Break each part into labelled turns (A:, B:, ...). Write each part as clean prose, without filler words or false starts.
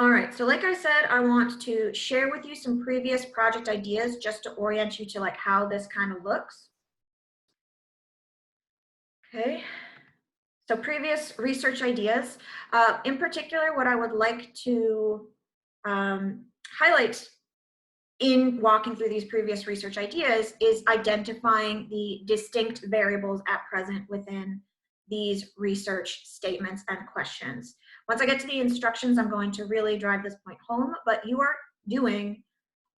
A: All right, so like I said, I want to share with you some previous project ideas just to orient you to like how this kind of looks. Okay, so previous research ideas. In particular, what I would like to highlight in walking through these previous research ideas is identifying the distinct variables at present within these research statements and questions. Once I get to the instructions, I'm going to really drive this point home, but you are doing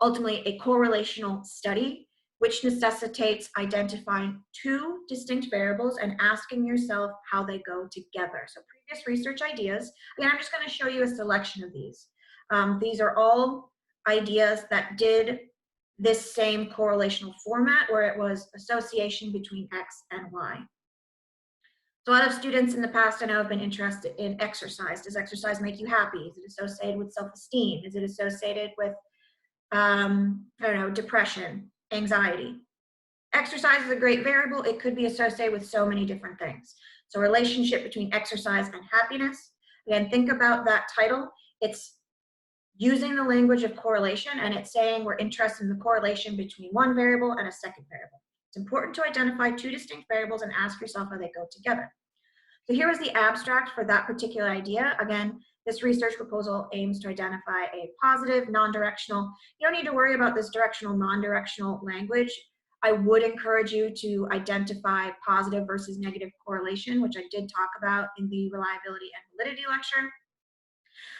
A: ultimately a correlational study, which necessitates identifying two distinct variables and asking yourself how they go together. So previous research ideas, again, I'm just going to show you a selection of these. These are all ideas that did this same correlational format where it was association between X and Y. So a lot of students in the past I know have been interested in exercise. Does exercise make you happy? Is it associated with self-esteem? Is it associated with I don't know, depression, anxiety? Exercise is a great variable. It could be associated with so many different things. So relationship between exercise and happiness. Again, think about that title. It's using the language of correlation, and it's saying we're interested in the correlation between one variable and a second variable. It's important to identify two distinct variables and ask yourself how they go together. So here is the abstract for that particular idea. Again, this research proposal aims to identify a positive, non-directional. You don't need to worry about this directional, non-directional language. I would encourage you to identify positive versus negative correlation, which I did talk about in the reliability and validity lecture.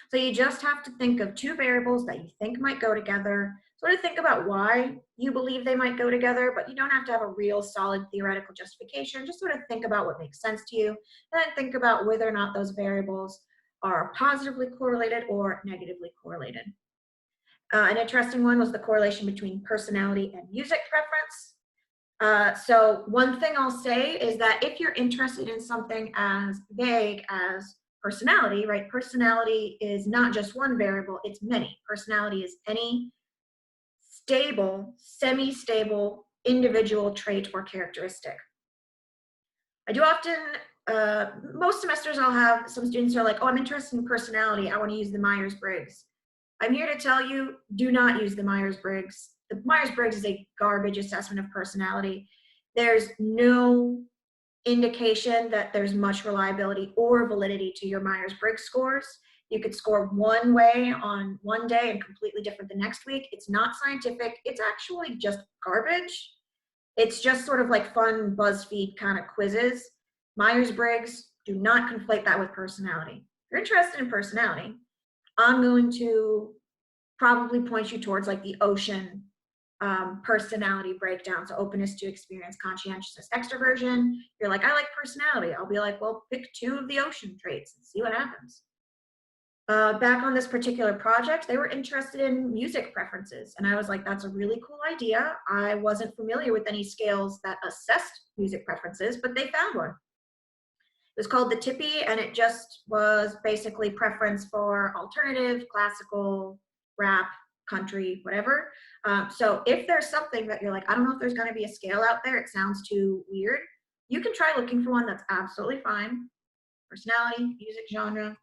A: So you just have to think of two variables that you think might go together, sort of think about why you believe they might go together, but you don't have to have a real solid theoretical justification. Just sort of think about what makes sense to you, and then think about whether or not those variables are positively correlated or negatively correlated. An interesting one was the correlation between personality and music preference. So one thing I'll say is that if you're interested in something as vague as personality, right? Personality is not just one variable, it's many. Personality is any stable, semi-stable individual trait or characteristic. I do often, most semesters I'll have some students who are like, oh, I'm interested in personality, I want to use the Myers-Briggs. I'm here to tell you, do not use the Myers-Briggs. The Myers-Briggs is a garbage assessment of personality. There's no indication that there's much reliability or validity to your Myers-Briggs scores. You could score one way on one day and completely different the next week. It's not scientific. It's actually just garbage. It's just sort of like fun BuzzFeed kind of quizzes. Myers-Briggs, do not conflate that with personality. If you're interested in personality, I'm going to probably point you towards like the Ocean personality breakdown. So openness to experience, conscientiousness, extroversion. You're like, I like personality. I'll be like, well, pick two of the Ocean traits and see what happens. Back on this particular project, they were interested in music preferences. And I was like, that's a really cool idea. I wasn't familiar with any scales that assessed music preferences, but they found one. It was called the Tippy, and it just was basically preference for alternative, classical, rap, country, whatever. So if there's something that you're like, I don't know if there's going to be a scale out there, it sounds too weird, you can try looking for one that's absolutely fine. Personality, music genre,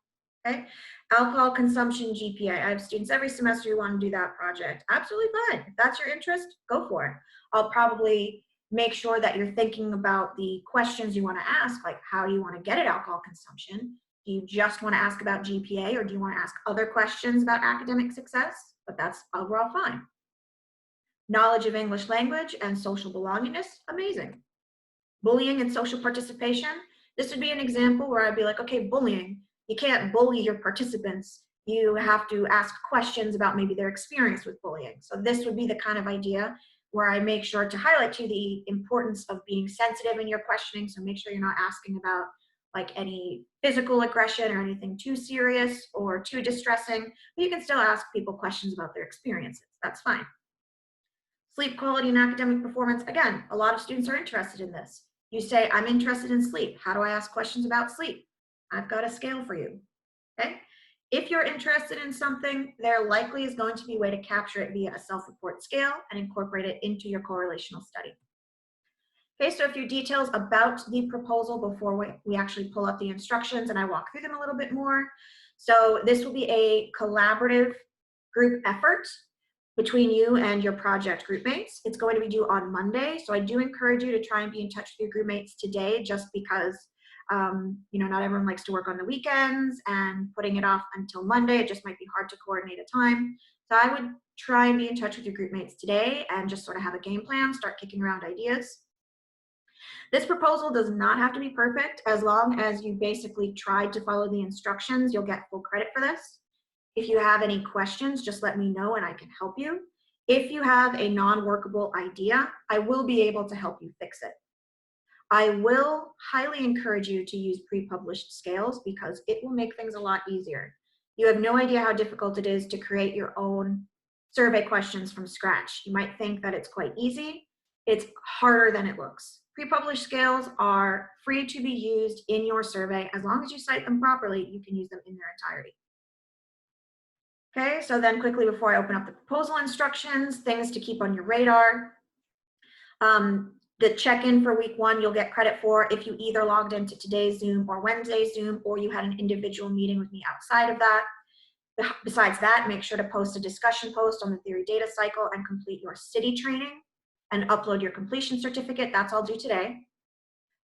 A: okay? Alcohol consumption, GPA. I have students every semester who want to do that project. Absolutely fine. If that's your interest, go for it. I'll probably make sure that you're thinking about the questions you want to ask, like how do you want to get at alcohol consumption? Do you just want to ask about GPA, or do you want to ask other questions about academic success? But that's overall fine. Knowledge of English language and social belongingness, amazing. Bullying and social participation. This would be an example where I'd be like, okay, bullying. You can't bully your participants. You have to ask questions about maybe their experience with bullying. So this would be the kind of idea where I make sure to highlight to you the importance of being sensitive in your questioning. So make sure you're not asking about like any physical aggression or anything too serious or too distressing, but you can still ask people questions about their experiences. That's fine. Sleep quality and academic performance. Again, a lot of students are interested in this. You say, I'm interested in sleep. How do I ask questions about sleep? I've got a scale for you, okay? If you're interested in something, there likely is going to be a way to capture it via a self-report scale and incorporate it into your correlational study. Okay, so a few details about the proposal before we actually pull up the instructions and I walk through them a little bit more. So this will be a collaborative group effort between you and your project group mates. It's going to be due on Monday. So I do encourage you to try and be in touch with your group mates today, just because not everyone likes to work on the weekends, and putting it off until Monday, it just might be hard to coordinate a time. So I would try and be in touch with your group mates today and just sort of have a game plan, start kicking around ideas. This proposal does not have to be perfect. As long as you basically tried to follow the instructions, you'll get full credit for this. If you have any questions, just let me know and I can help you. If you have a non-workable idea, I will be able to help you fix it. I will highly encourage you to use pre-published scales because it will make things a lot easier. You have no idea how difficult it is to create your own survey questions from scratch. You might think that it's quite easy. It's harder than it looks. Pre-published scales are free to be used in your survey. As long as you cite them properly, you can use them in their entirety. Okay, so then quickly before I open up the proposal instructions, things to keep on your radar. The check-in for week 1 you'll get credit for if you either logged into today's Zoom or Wednesday's Zoom, or you had an individual meeting with me outside of that. Besides that, make sure to post a discussion post on the theory data cycle and complete your city training and upload your completion certificate. That's all due today.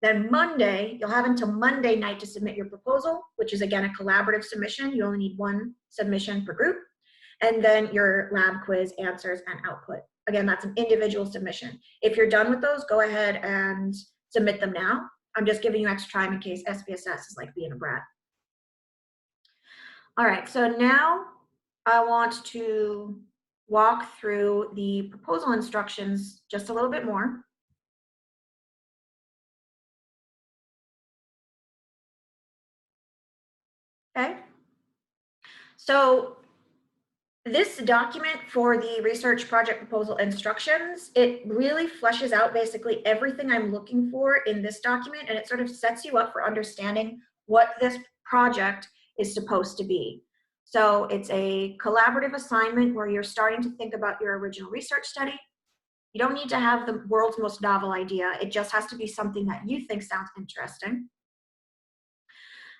A: Then Monday, you'll have until Monday night to submit your proposal, which is again a collaborative submission. You only need 1 submission per group. And then your lab quiz answers and output. Again, that's an individual submission. If you're done with those, go ahead and submit them now. I'm just giving you extra time in case SPSS is like being a brat. All right, so now I want to walk through the proposal instructions just a little bit more. Okay, so this document for the research project proposal instructions, it really fleshes out basically everything I'm looking for in this document, and it sort of sets you up for understanding what this project is supposed to be. So it's a collaborative assignment where you're starting to think about your original research study. You don't need to have the world's most novel idea. It just has to be something that you think sounds interesting.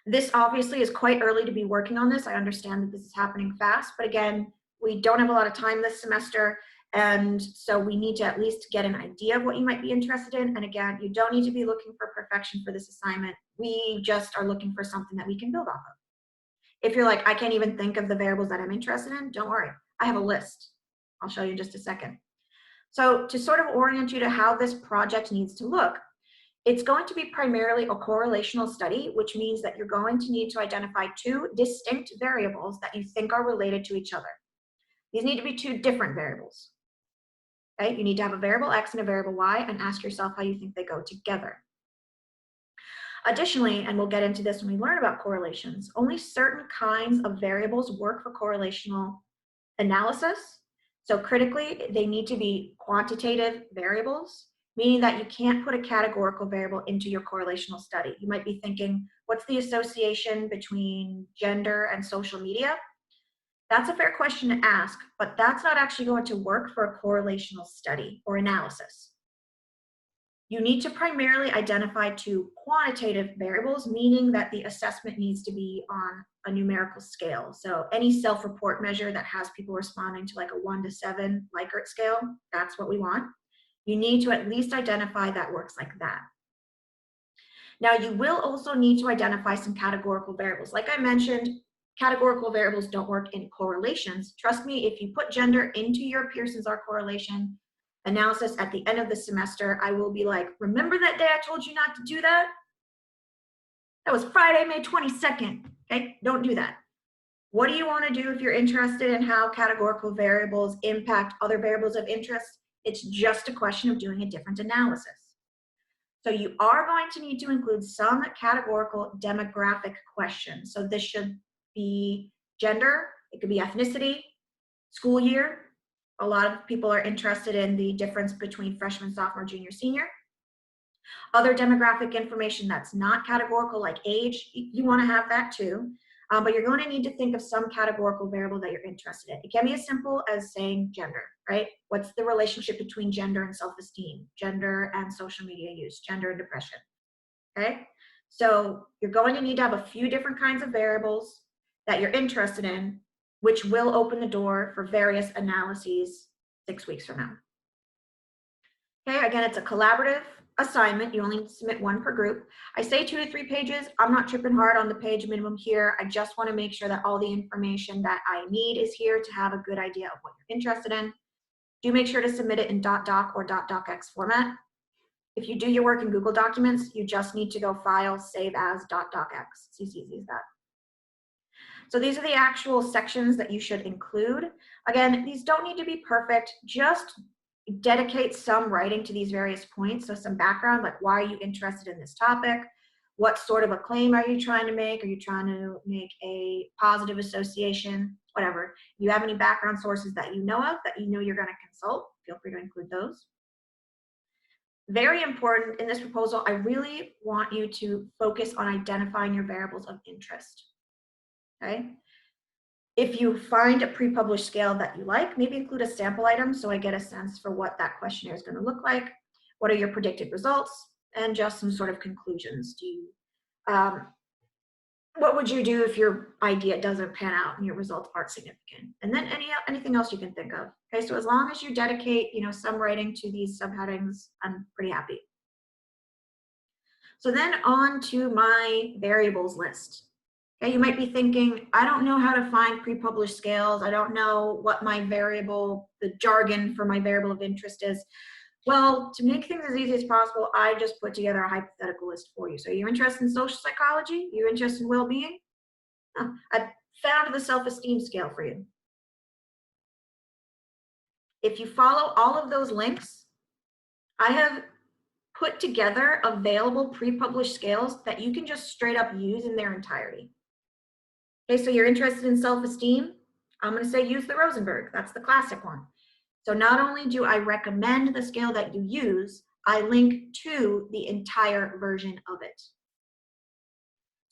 A: This obviously is quite early to be working on this. I understand that this is happening fast, but again, we don't have a lot of time this semester, and so we need to at least get an idea of what you might be interested in. And again, you don't need to be looking for perfection for this assignment. We just are looking for something that we can build off of. If you're like, I can't even think of the variables that I'm interested in, don't worry. I have a list. I'll show you in just a second. So to sort of orient you to how this project needs to look, it's going to be primarily a correlational study, which means that you're going to need to identify 2 distinct variables that you think are related to each other. These need to be 2 different variables. Okay? You need to have a variable X and a variable Y and ask yourself how you think they go together. Additionally, and we'll get into this when we learn about correlations, only certain kinds of variables work for correlational analysis. So critically, they need to be quantitative variables, meaning that you can't put a categorical variable into your correlational study. You might be thinking, what's the association between gender and social media? That's a fair question to ask, but that's not actually going to work for a correlational study or analysis. You need to primarily identify 2 quantitative variables, meaning that the assessment needs to be on a numerical scale. So any self-report measure that has people responding to like a 1 to 7 Likert scale, that's what we want. You need to at least identify that works like that. Now, you will also need to identify some categorical variables. Like I mentioned, categorical variables don't work in correlations. Trust me, if you put gender into your Pearson's R correlation analysis at the end of the semester, I will be like, remember that day I told you not to do that? That was Friday, May 22nd, okay? Don't do that. What do you want to do if you're interested in how categorical variables impact other variables of interest? It's just a question of doing a different analysis. So you are going to need to include some categorical demographic questions. So this should be gender, it could be ethnicity, school year. A lot of people are interested in the difference between freshman, sophomore, junior, senior. Other demographic information that's not categorical, like age, you want to have that too. But you're going to need to think of some categorical variable that you're interested in. It can be as simple as saying gender, right? What's the relationship between gender and self-esteem, gender and social media use, gender and depression, okay? So you're going to need to have a few different kinds of variables. that you're interested in, which will open the door for various analyses 6 weeks from now. Okay, again, it's a collaborative assignment. You only submit one per group. I say 2 to 3 pages. I'm not tripping hard on the page minimum here. I just want to make sure that all the information that I need is here to have a good idea of what you're interested in. Do make sure to submit it in .doc or .docx format. If you do your work in Google Documents, you just need to go File, Save As, .docx. It's as easy as that. So these are the actual sections that you should include. Again, these don't need to be perfect. Just dedicate some writing to these various points. So some background, like why are you interested in this topic? What sort of a claim are you trying to make? Are you trying to make a positive association? Whatever. If you have any background sources that you know of, that you know you're going to consult, feel free to include those. Very important in this proposal, I really want you to focus on identifying your variables of interest. Okay? If you find a pre-published scale that you like, maybe include a sample item so I get a sense for what that questionnaire is going to look like. What are your predicted results? And just some sort of conclusions. Do you, what would you do if your idea doesn't pan out and your results aren't significant? And then anything else you can think of. Okay, so as long as you dedicate, some writing to these subheadings, I'm pretty happy. So then on to my variables list. Okay, you might be thinking, I don't know how to find pre-published scales. I don't know what my variable, the jargon for my variable of interest is. Well, to make things as easy as possible, I just put together a hypothetical list for you. So you're interested in social psychology? You're interested in well-being? I found the self-esteem scale for you. If you follow all of those links, I have put together available pre-published scales that you can just straight up use in their entirety. Okay, so you're interested in self-esteem? I'm going to say use the Rosenberg. That's the classic one. So not only do I recommend the scale that you use, I link to the entire version of it.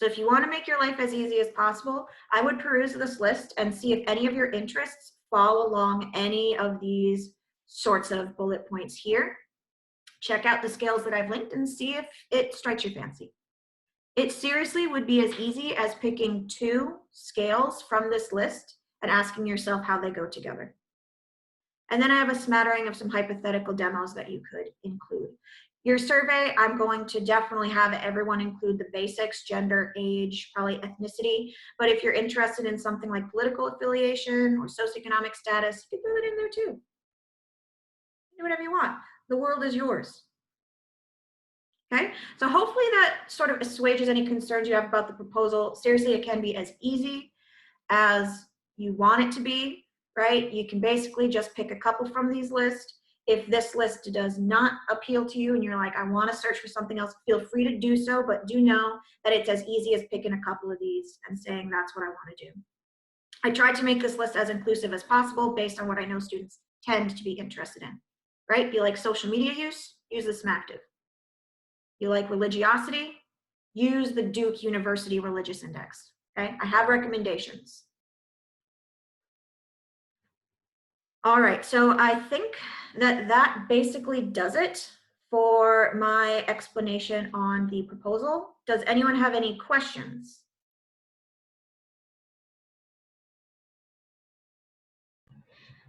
A: So if you want to make your life as easy as possible, I would peruse this list and see if any of your interests fall along any of these sorts of bullet points here. Check out the scales that I've linked and see if it strikes your fancy. It seriously would be as easy as picking 2 scales from this list and asking yourself how they go together. And then I have a smattering of some hypothetical demos that you could include. Your survey, I'm going to definitely have everyone include the basics, gender, age, probably ethnicity. But if you're interested in something like political affiliation or socioeconomic status, you can put it in there too. Do whatever you want. The world is yours. Okay, so hopefully that sort of assuages any concerns you have about the proposal. Seriously, it can be as easy as you want it to be, right? You can basically just pick a couple from these lists. If this list does not appeal to you and you're like, I want to search for something else, feel free to do so, but do know that it's as easy as picking a couple of these and saying that's what I want to do. I tried to make this list as inclusive as possible based on what I know students tend to be interested in, right? You like social media use? Use the SMACTIV. You like religiosity? Use the Duke University Religious Index, okay? I have recommendations. All right, so I think that basically does it for my explanation on the proposal. Does anyone have any questions?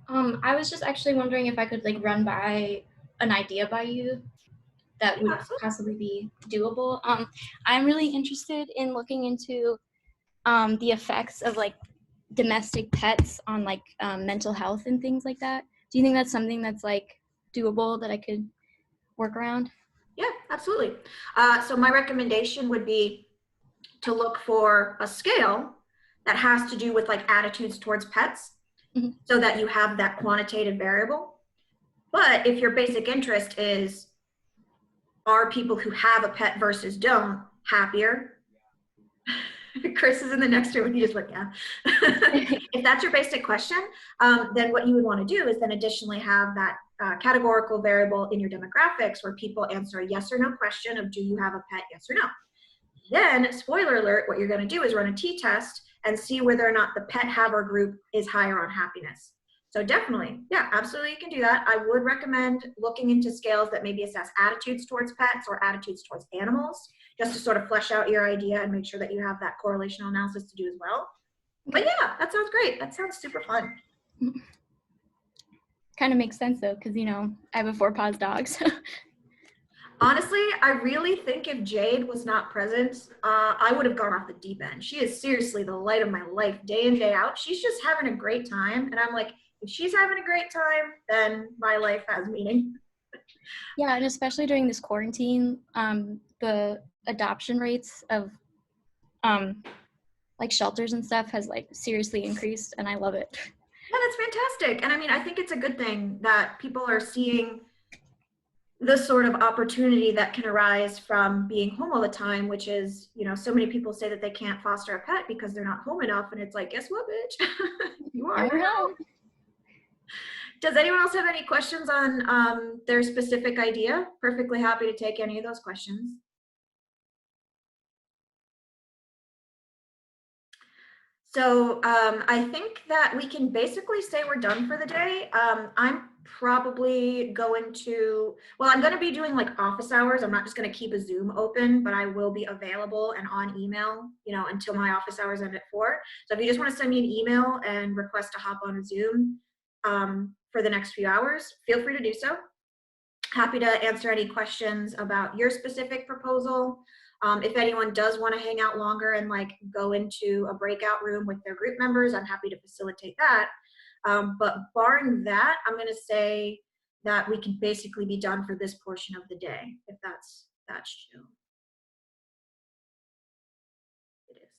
B: I was just actually wondering if I could run by an idea by you that would possibly be doable. I'm really interested in looking into the effects of domestic pets on mental health and things like that. Do you think that's something that's doable that I could work around?
A: Yeah, absolutely. So my recommendation would be to look for a scale that has to do with attitudes towards pets, so that you have that quantitative variable. But if your basic interest is, are people who have a pet versus don't happier? Chris is in the next room and he just went, yeah. If that's your basic question, then what you would want to do is then additionally have that categorical variable in your demographics where people answer a yes or no question of do you have a pet, yes or no. Then, spoiler alert, what you're going to do is run a t-test and see whether or not the pet haver group is higher on happiness. So definitely, yeah, absolutely you can do that. I would recommend looking into scales that maybe assess attitudes towards pets or attitudes towards animals, just to sort of flesh out your idea and make sure that you have that correlational analysis to do as well. But yeah, that sounds great. That sounds super fun.
B: Kind of makes sense though, because I have a 4 paws dog. So
A: Honestly, I really think if Jade was not present, I would have gone off the deep end. She is seriously the light of my life, day in, day out. She's just having a great time. And I'm like, if she's having a great time, then my life has meaning.
B: yeah, and especially during this quarantine, the adoption rates of like shelters and stuff has like seriously increased, and I love it.
A: Yeah, that's fantastic. And I mean, I think it's a good thing that people are seeing the sort of opportunity that can arise from being home all the time, which is, so many people say that they can't foster a pet because they're not home enough. And it's like, guess what, bitch? You are
B: Never
A: now.
B: know.
A: Does anyone else have any questions on their specific idea? Perfectly happy to take any of those questions. So I think that we can basically say we're done for the day. I'm probably going to, well, I'm going to be doing like office hours. I'm not just going to keep a Zoom open, but I will be available and on email, until my office hours end at 4. So if you just want to send me an email and request to hop on a Zoom for the next few hours, feel free to do so. Happy to answer any questions about your specific proposal. If anyone does want to hang out longer and like go into a breakout room with their group members, I'm happy to facilitate that. But barring that, I'm going to say that we can basically be done for this portion of the day, if that's true. It is.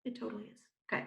A: It totally is. Okay.